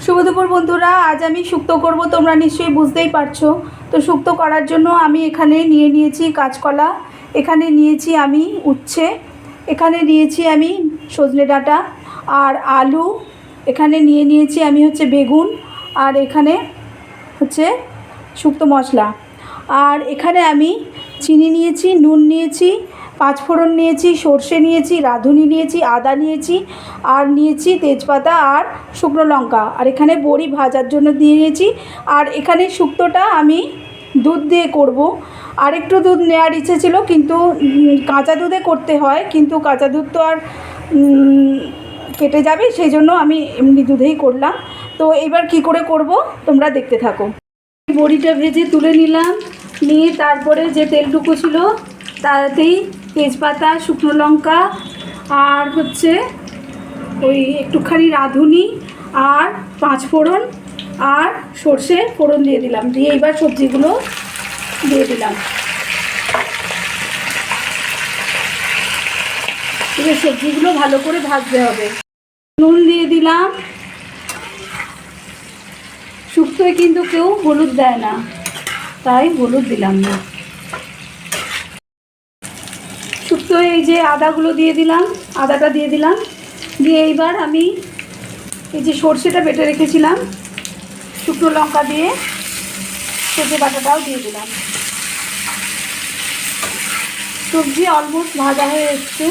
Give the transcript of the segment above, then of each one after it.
শুভ দুপুর বন্ধুরা, আজ আমি শুক্তো করব, তোমরা নিশ্চয়ই বুঝতেই পারছো। তো শুক্তো করার জন্য আমি এখানে নিয়ে নিয়েছি কাঁচকলা, এখানে নিয়েছি আমি উচ্ছে, এখানে নিয়েছি আমি সজনে ডাঁটা আর আলু, এখানে নিয়ে নিয়েছি আমি বেগুন, আর এখানে হচ্ছে শুক্তো মশলা। আর এখানে আমি চিনি নিয়েছি, নুন নিয়েছি, পাঁচফোড়ন নিয়েছি, সর্ষে নিয়েছি, রাঁধুনি নিয়েছি, আদা নিয়েছি, আর নিয়েছি তেজপাতা আর শুকনো লঙ্কা, আর এখানে বড়ি ভাজার জন্য দিয়ে নিয়েছি। আর এখানে শুক্তোটা আমি দুধ দিয়ে করব। আর একটু দুধ নেওয়ার ইচ্ছে ছিল, কিন্তু কাঁচা দুধে করতে হয়, কিন্তু কাঁচা দুধ তো আর কেটে যাবে, সেই জন্য আমি এমনি দুধেই করলাম। তো এবার কি করে করব তোমরা দেখতে থাকো। বড়িটা ভেজে তুলে নিলাম, নিয়ে তারপরে যে তেলটুকু ছিল তাতেই তেজপাতা, শুকনো লঙ্কা আর ওই একটুখানি রাঁধুনি আর পাঁচফোড়ন আর সর্ষে ফোড়ন দিয়ে দিলাম, দিয়ে এবার সবজিগুলো দিয়ে দিলাম। এবার সবজিগুলো ভালো করে ভাজতে হবে। নুন দিয়ে দিলাম। শুক্তোয় কিন্তু কেউ হলুদ দেয় না, তাই হলুদ দিলাম না। শুক্তোয় এই যে আদাগুলো দিয়ে দিলাম, আদাটা দিয়ে দিলাম, দিয়ে এইবার আমি এই যে সর্ষেটা বেটে রেখেছিলাম শুকনো লঙ্কা দিয়ে, সর্ষে বাটাটাও দিয়ে দিলাম। সবজি অলমোস্ট ভাজা হয়ে এসছে।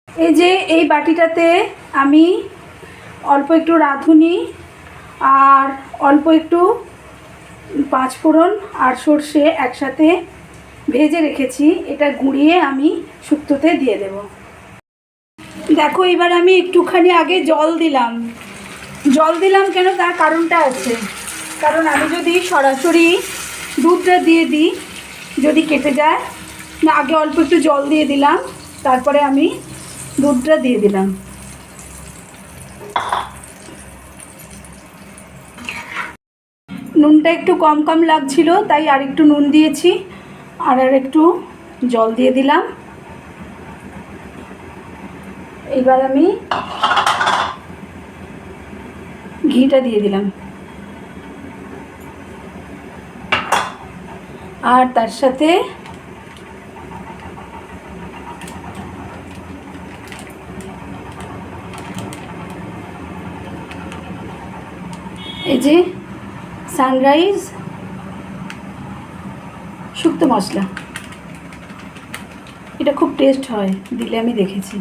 এই যে এই বাটিটাতে আমি অল্প একটু রাঁধুনি আর অল্প একটু পাঁচফোড়ন আর সর্ষে একসাথে ভেজে রেখেছি, এটা গুঁড়িয়ে আমি শুক্তোতে দিয়ে দেব। দেখো, এবার আমি একটুখানি আগে জল দিলাম। কেন, তার কারণটা আছে। কারণ আমি যদি সরাসরি দুধটা দিয়ে দিই, যদি কেটে যায়, না, আগে অল্প একটু জল দিয়ে দিলাম, তারপরে আমি দুধটা দিয়ে দিলাম। নুনটা একটু কম কম লাগছিল, তাই আর একটু নুন দিয়েছি, আর একটু জল দিয়ে দিলাম। এবার আমি ঘিটা দিয়ে দিলাম, আর তার সাথে এই যে সানরাইজ শুক্তো মশলা, এটা খুব টেস্ট হয় দিলে, আমি দেখেছি।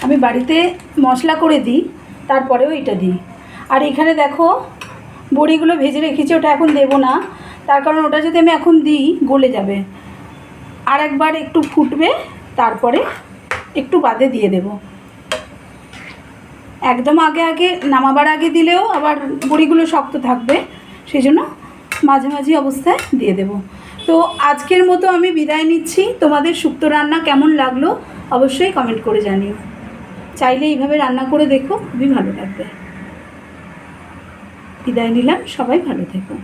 আমি বাড়িতে মশলা করে দিই, তারপরেও এটা দিই। আর এখানে দেখো বড়িগুলো ভেজে রেখেছি, ওটা এখন দেবো না, তার কারণ ওটা যদি আমি এখন দিই গলে যাবে। আর একবার একটু ফুটবে, তারপরে একটু বাদে দিয়ে দেব। একদম আগে নামাবার আগে দিলেও আবার বড়িগুলো শক্ত থাকবে, সেই জন্য মাঝামাঝি অবস্থায় দিয়ে দেব। তো আজকের মতো আমি বিদায় নিচ্ছি। তোমাদের শুক্তো রান্না কেমন লাগলো অবশ্যই কমেন্ট করে জানিও। চাইলে এইভাবে রান্না করে দেখো, খুবই ভালো লাগবে। বিদায় নিলাম, সবাই ভালো থেকো।